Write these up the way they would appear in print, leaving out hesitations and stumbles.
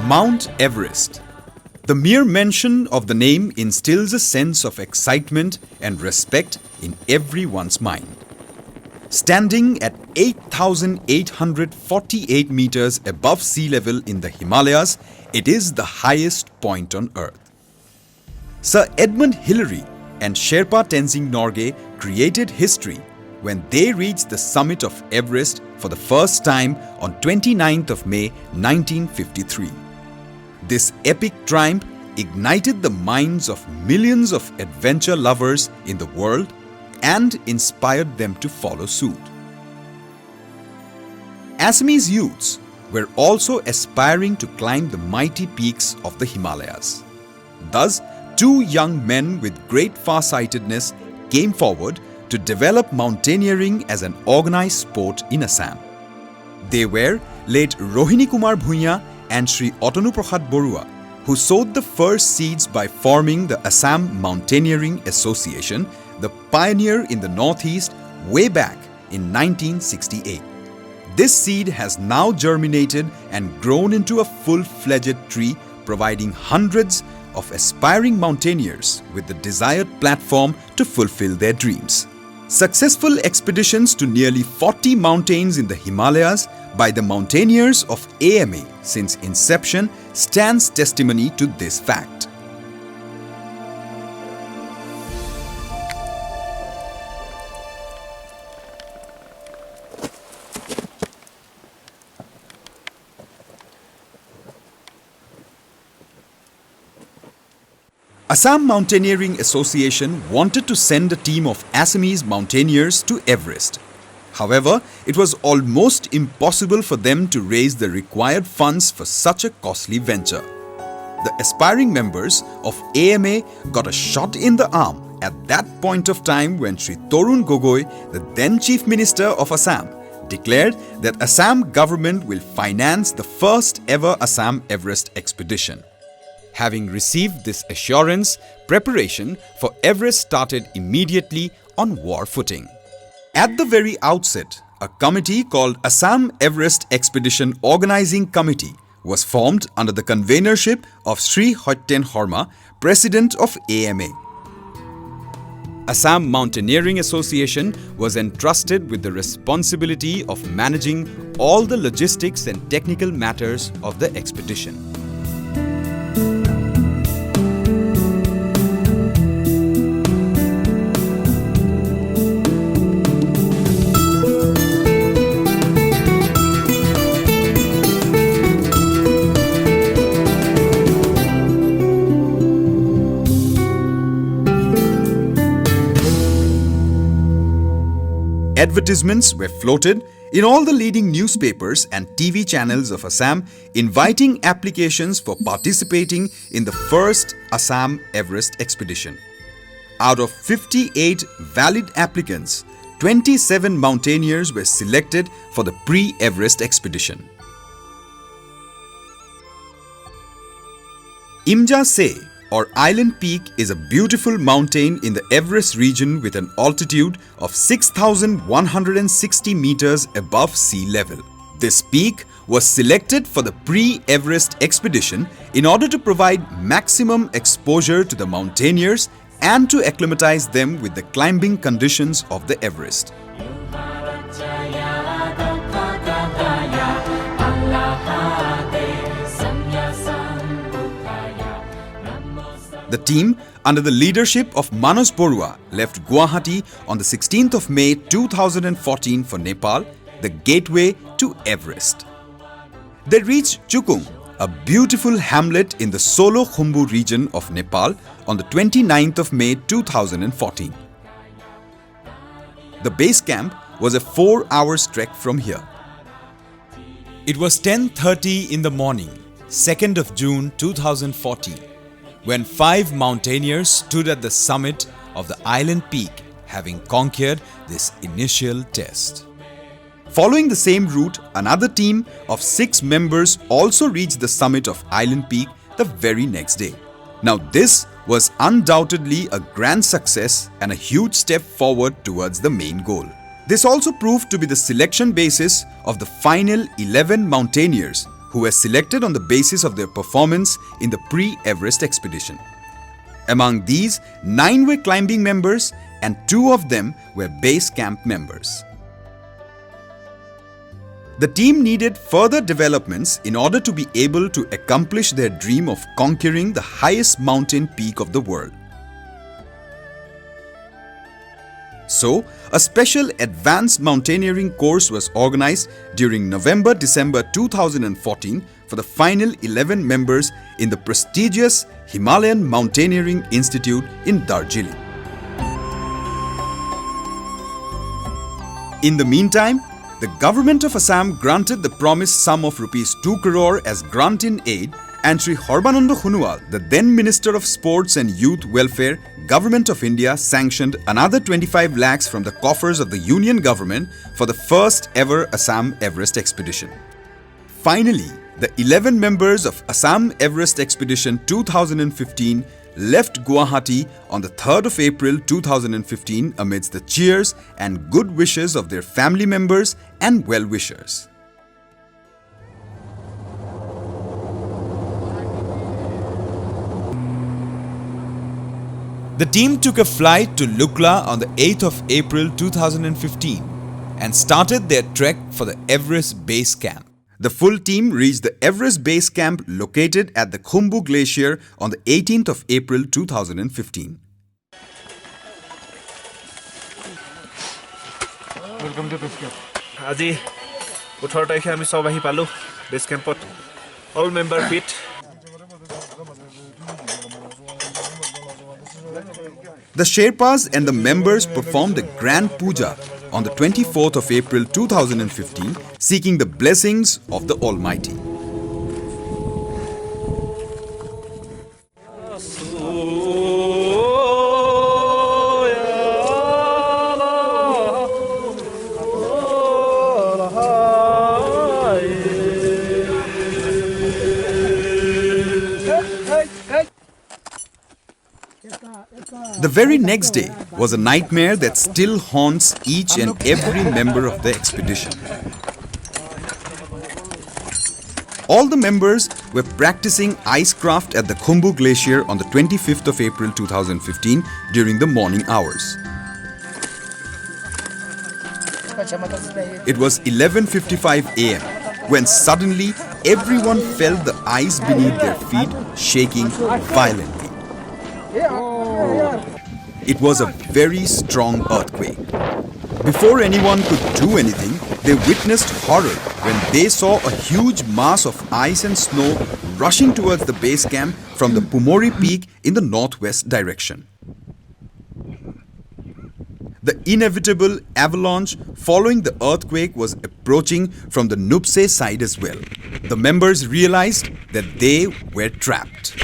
Mount Everest. The mere mention of the name instills a sense of excitement and respect in everyone's mind. Standing at 8,848 meters above sea level in the Himalayas, it is the highest point on Earth. Sir Edmund Hillary and Sherpa Tenzing Norgay created history when they reached the summit of Everest for the first time on 29th of May 1953. This epic triumph ignited the minds of millions of adventure lovers in the world and inspired them to follow suit. Assamese youths were also aspiring to climb the mighty peaks of the Himalayas. Thus, two young men with great farsightedness came forward to develop mountaineering as an organized sport in Assam. They were late Rohini Kumar Bhuiya and Sri Otanu Prasad Barooah, who sowed the first seeds by forming the Assam Mountaineering Association, the pioneer in the Northeast, way back in 1968. This seed has now germinated and grown into a full-fledged tree, providing hundreds of aspiring mountaineers with the desired platform to fulfill their dreams. Successful expeditions to nearly 40 mountains in the Himalayas by the mountaineers of AMA since inception stands testimony to this fact. Assam Mountaineering Association wanted to send a team of Assamese mountaineers to Everest. However, it was almost impossible for them to raise the required funds for such a costly venture. The aspiring members of AMA got a shot in the arm at that point of time when Sri Torun Gogoi, the then Chief Minister of Assam, declared that Assam government will finance the first ever Assam Everest expedition. Having received this assurance, preparation for Everest started immediately on war footing. At the very outset, a committee called Assam Everest Expedition Organizing Committee was formed under the convenership of Sri Hotten Horma, President of AMA. Assam Mountaineering Association was entrusted with the responsibility of managing all the logistics and technical matters of the expedition. Advertisements were floated in all the leading newspapers and TV channels of Assam, inviting applications for participating in the first Assam Everest expedition. Out of 58 valid applicants, 27 mountaineers were selected for the pre-Everest expedition. Imja Se, or Island Peak, is a beautiful mountain in the Everest region with an altitude of 6,160 meters above sea level. This peak was selected for the pre-Everest expedition in order to provide maximum exposure to the mountaineers and to acclimatize them with the climbing conditions of the Everest. The team, under the leadership of Manash Barooah, left Guwahati on the 16th of May 2014 for Nepal, the gateway to Everest. They reached Chukung, a beautiful hamlet in the Solo Khumbu region of Nepal, on the 29th of May 2014. The base camp was a 4-hour trek from here. It was 10:30 in the morning 2nd of June 2014, when 5 mountaineers stood at the summit of the island peak, having conquered this initial test. Following the same route, another team of 6 members also reached the summit of Island Peak the very next day. Now this was undoubtedly a grand success and a huge step forward towards the main goal. This also proved to be the selection basis of the final 11 mountaineers who were selected on the basis of their performance in the pre-Everest expedition. Among these, 9 were climbing members and 2 of them were base camp members. The team needed further developments in order to be able to accomplish their dream of conquering the highest mountain peak of the world. So, a special advanced mountaineering course was organized during November-December 2014 for the final 11 members in the prestigious Himalayan Mountaineering Institute in Darjeeling. In the meantime, the Government of Assam granted the promised sum of Rs 2 crore as grant in aid, and Sri Horbananda Khunual, the then Minister of Sports and Youth Welfare, Government of India sanctioned another 25 lakhs from the coffers of the Union Government for the first ever Assam Everest expedition. Finally, the 11 members of Assam Everest Expedition 2015 left Guwahati on the 3rd of April 2015 amidst the cheers and good wishes of their family members and well-wishers. The team took a flight to Lukla on the 8th of April 2015 and started their trek for the Everest Base Camp. The full team reached the Everest Base Camp located at the Khumbu Glacier on the 18th of April 2015. Welcome to base camp. Aji, 18 तारिखे हामी सब आही पालो base camp pot. All member fit. The Sherpas and the members performed a grand puja on the 24th of April 2015, seeking the blessings of the Almighty. The very next day was a nightmare that still haunts each and every member of the expedition. All the members were practicing icecraft at the Khumbu Glacier on the 25th of April 2015 during the morning hours. It was 11:55 am when suddenly everyone felt the ice beneath their feet shaking violently. It was a very strong earthquake. Before anyone could do anything, they witnessed horror when they saw a huge mass of ice and snow rushing towards the base camp from the Pumori peak in the northwest direction. The inevitable avalanche following the earthquake was approaching from the Nupse side as well. The members realized that they were trapped.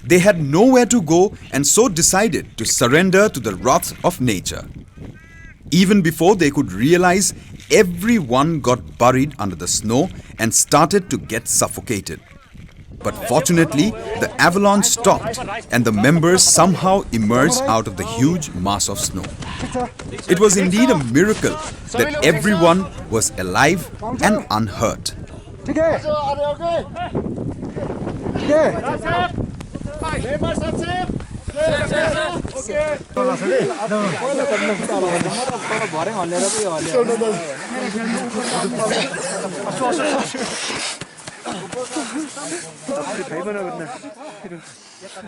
They had nowhere to go and so decided to surrender to the wrath of nature. Even before they could realize, everyone got buried under the snow and started to get suffocated. But fortunately, the avalanche stopped and the members somehow emerged out of the huge mass of snow. It was indeed a miracle that everyone was alive and unhurt.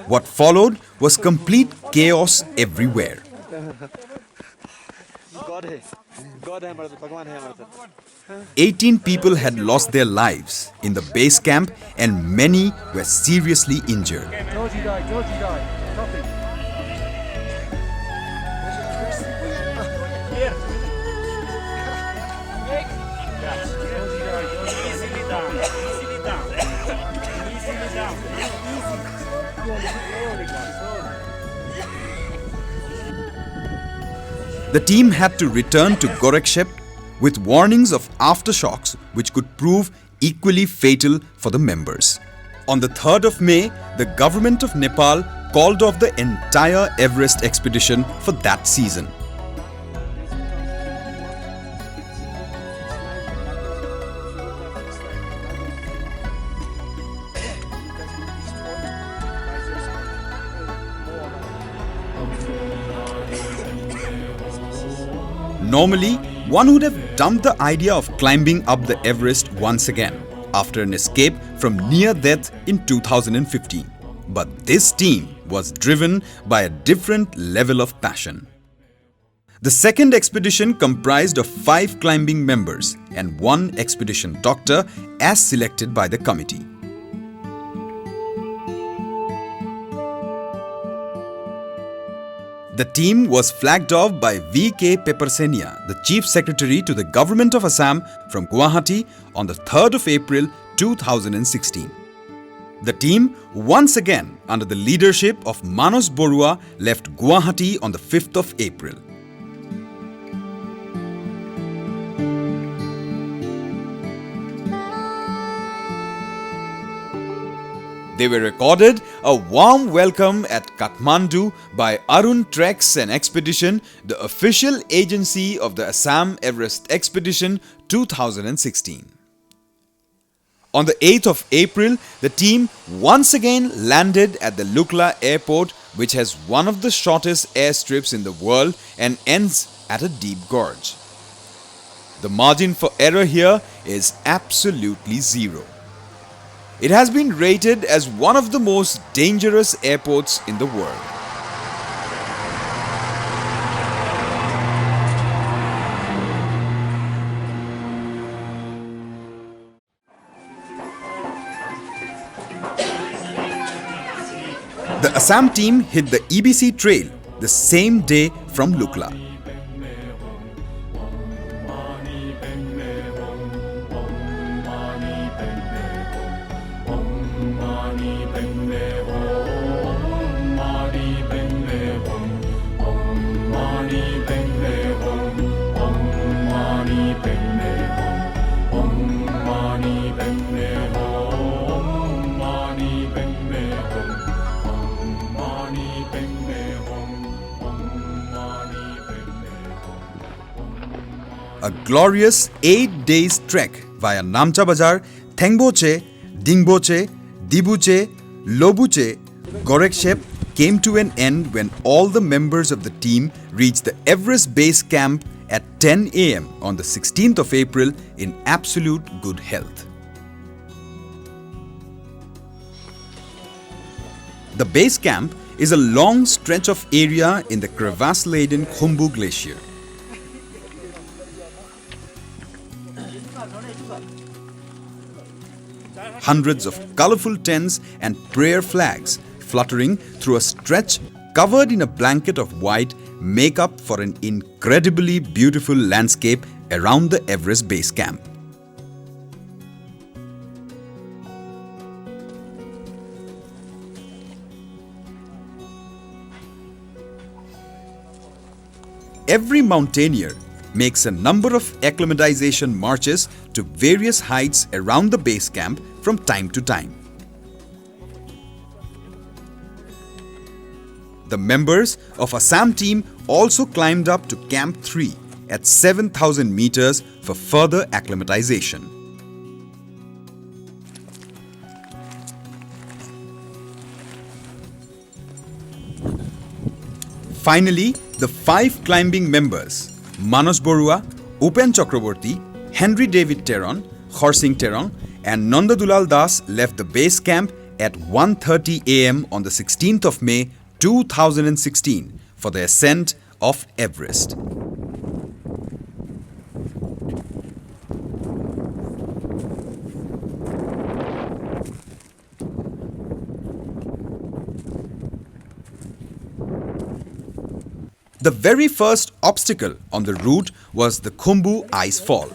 What followed was complete chaos everywhere. 18 people had lost their lives in the base camp and many were seriously injured. The team had to return to Gorakshep with warnings of aftershocks which could prove equally fatal for the members. On the 3rd of May, the government of Nepal called off the entire Everest expedition for that season. Normally, one would have dumped the idea of climbing up the Everest once again after an escape from near death in 2015. But this team was driven by a different level of passion. The second expedition comprised of 5 climbing members and 1 expedition doctor as selected by the committee. The team was flagged off by V.K. Pepersenia, the Chief Secretary to the Government of Assam from Guwahati on the 3rd of April 2016. The team, once again under the leadership of Manash Barooah, left Guwahati on the 5th of April. They were accorded a warm welcome at Kathmandu by Arun Treks and Expedition, the official agency of the Assam Everest Expedition 2016. On the 8th of April, the team once again landed at the Lukla airport, which has one of the shortest airstrips in the world and ends at a deep gorge. The margin for error here is absolutely zero. It has been rated as one of the most dangerous airports in the world. The Assam team hit the EBC trail the same day from Lukla. A glorious 8 days trek via Namcha Bazar, Thengboche, Dingboche, Dibuche, Lobuche, Gorakshep came to an end when all the members of the team reached the Everest base camp at 10 am on the 16th of April in absolute good health. The base camp is a long stretch of area in the crevasse-laden Khumbu Glacier. Hundreds of colorful tents and prayer flags fluttering through a stretch covered in a blanket of white make up for an incredibly beautiful landscape around the Everest base camp. Every mountaineer makes a number of acclimatization marches to various heights around the base camp from time to time. The members of Assam team also climbed up to Camp 3 at 7,000 meters for further acclimatization. Finally, the 5 climbing members, Manash Barooah, Upen Chakraborty, Henry David Teron, Khorsing Terong and Nanda Dulal Das left the base camp at 1:30 am on the 16th of May 2016 for the ascent of Everest. The very first obstacle on the route was the Khumbu Ice Fall.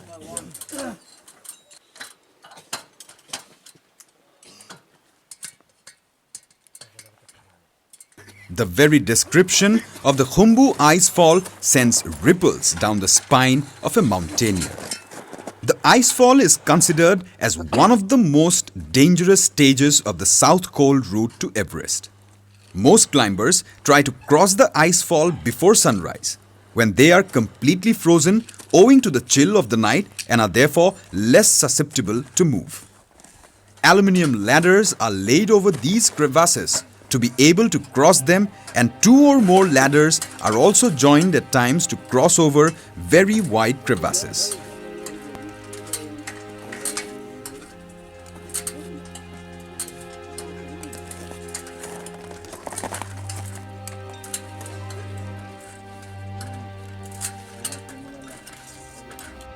The very description of the Khumbu icefall sends ripples down the spine of a mountaineer. The icefall is considered as one of the most dangerous stages of the South Cold route to Everest. Most climbers try to cross the icefall before sunrise, when they are completely frozen owing to the chill of the night and are therefore less susceptible to move. Aluminium ladders are laid over these crevasses to be able to cross them, and 2 or more ladders are also joined at times to cross over very wide crevasses.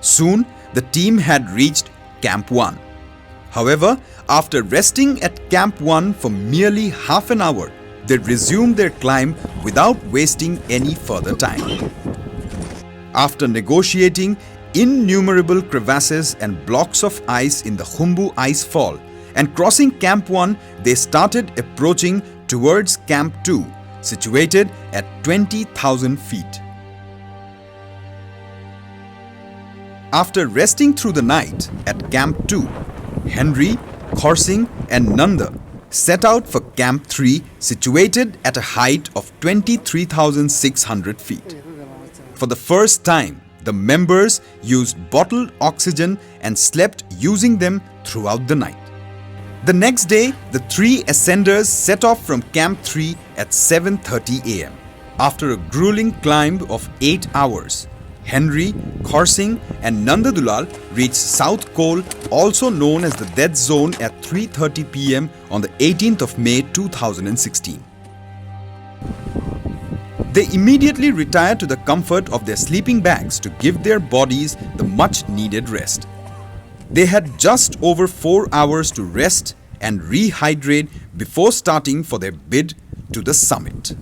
Soon, the team had reached Camp 1. However, after resting at Camp 1 for merely half an hour, they resumed their climb without wasting any further time. After negotiating innumerable crevasses and blocks of ice in the Khumbu icefall and crossing Camp 1, they started approaching towards Camp 2, situated at 20,000 feet. After resting through the night at Camp 2, Henry, Khorsing and Nanda set out for Camp 3, situated at a height of 23,600 feet. For the first time, the members used bottled oxygen and slept using them throughout the night. The next day, the 3 ascenders set off from Camp 3 at 7:30 a.m. After a grueling climb of 8 hours, Henry, Khorsing and Nanda Dulal reached South Col, also known as the Death Zone, at 3:30 p.m. on the 18th of May 2016. They immediately retired to the comfort of their sleeping bags to give their bodies the much-needed rest. They had just over 4 hours to rest and rehydrate before starting for their bid to the summit.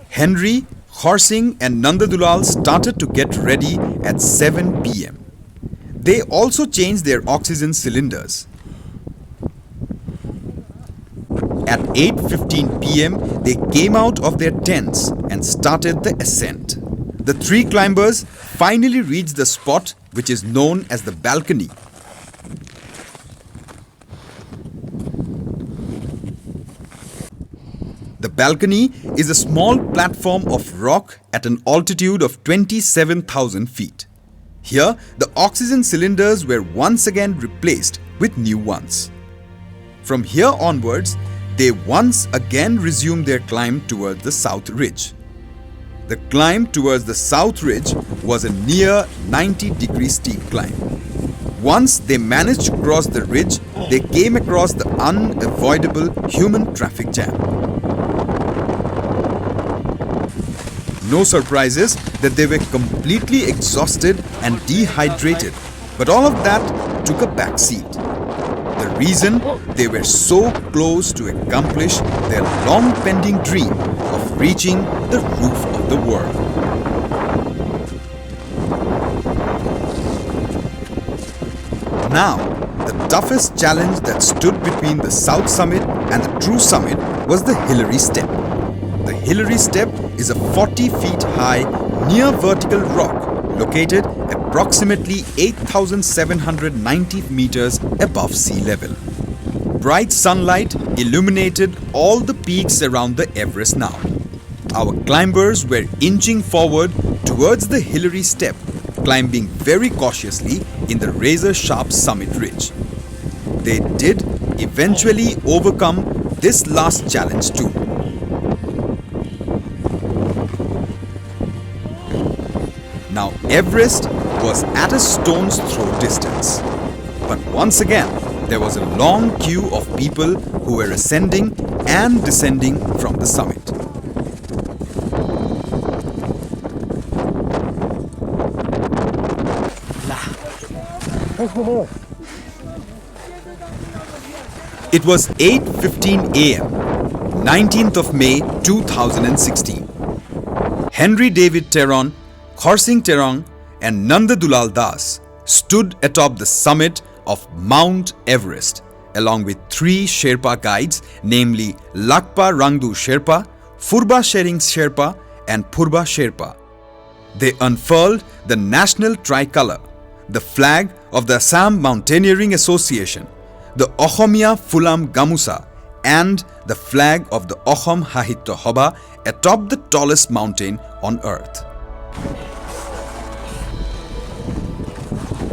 Henry, Khorsing and Nanda Dulal started to get ready at 7 p.m. They also changed their oxygen cylinders. At 8:15 p.m., they came out of their tents and started the ascent. The 3 climbers finally reached the spot which is known as the balcony. The balcony is a small platform of rock at an altitude of 27,000 feet. Here, the oxygen cylinders were once again replaced with new ones. From here onwards, they once again resumed their climb towards the South Ridge. The climb towards the South Ridge was a near 90-degree steep climb. Once they managed to cross the ridge, they came across the unavoidable human traffic jam. No surprises that they were completely exhausted and dehydrated, but all of that took a back seat. The reason they were so close to accomplish their long pending dream of reaching the roof of the world. Now, the toughest challenge that stood between the South Summit and the true summit was the Hillary Step. The Hillary Step is a 40 feet high, near vertical rock located approximately 8,790 meters above sea level. Bright sunlight illuminated all the peaks around the Everest now. Our climbers were inching forward towards the Hillary Step, climbing very cautiously in the razor-sharp summit ridge. They did eventually overcome this last challenge too. Now Everest was at a stone's throw distance. But once again, there was a long queue of people who were ascending and descending from the summit. It was 8:15 a.m., 19th of May 2016. Henry David Theron, Khorsing Terong and Nanda Dulal Das stood atop the summit of Mount Everest along with 3 Sherpa guides, namely Lakpa Rangdu Sherpa, Furba Shering Sherpa and Purba Sherpa. They unfurled the national tricolor, the flag of the Assam Mountaineering Association, the Ohomia Fulam Gamusa, and the flag of the Ohom Hahitya Hoba atop the tallest mountain on earth.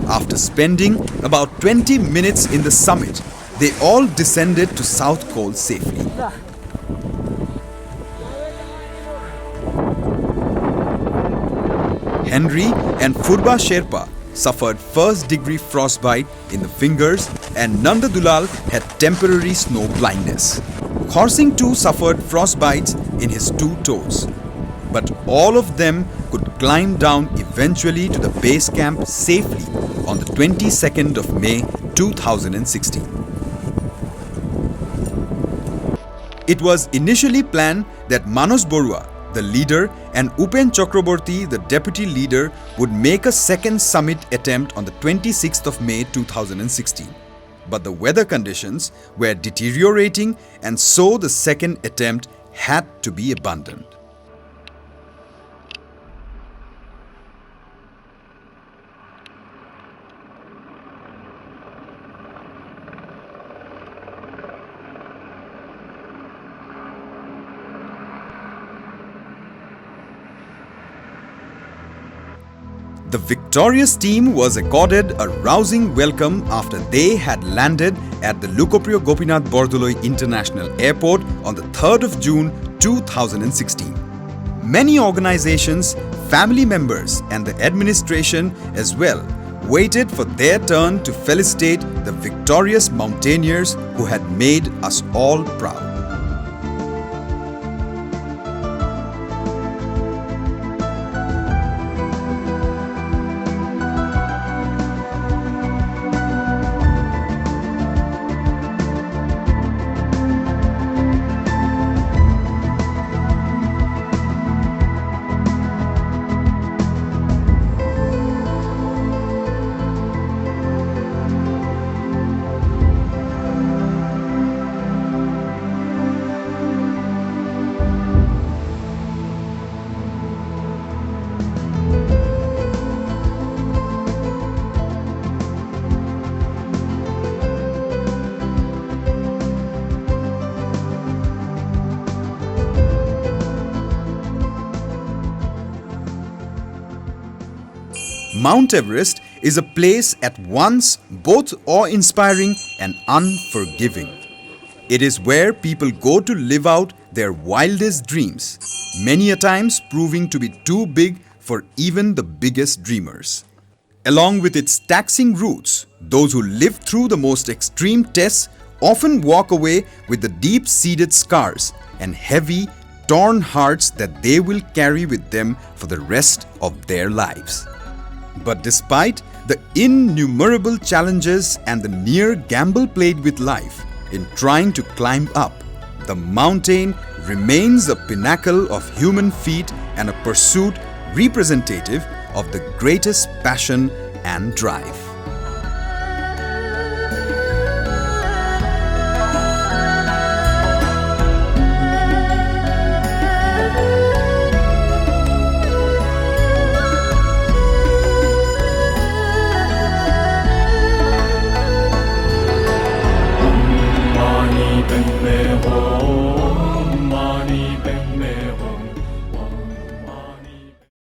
After spending about 20 minutes in the summit, they all descended to South Col safely. Henry and Furba Sherpa suffered first-degree frostbite in the fingers, and Nanda Dulal had temporary snow blindness. Khorsing too suffered frostbites in his 2 toes. But all of them could climb down eventually to the base camp safely on the 22nd of May 2016. It was initially planned that Manash Barooah, the leader, and Upen Chakraborty, the deputy leader, would make a second summit attempt on the 26th of May 2016. But the weather conditions were deteriorating, and so the second attempt had to be abandoned. The victorious team was accorded a rousing welcome after they had landed at the Lokaprio Gopinath Bordoloi International Airport on the 3rd of June 2016. Many organizations, family members and the administration as well waited for their turn to felicitate the victorious mountaineers who had made us all proud. Mount Everest is a place at once both awe-inspiring and unforgiving. It is where people go to live out their wildest dreams, many a times proving to be too big for even the biggest dreamers. Along with its taxing routes, those who live through the most extreme tests often walk away with the deep-seated scars and heavy, torn hearts that they will carry with them for the rest of their lives. But despite the innumerable challenges and the near gamble played with life in trying to climb up, the mountain remains a pinnacle of human feat and a pursuit representative of the greatest passion and drive. Mani ben me ho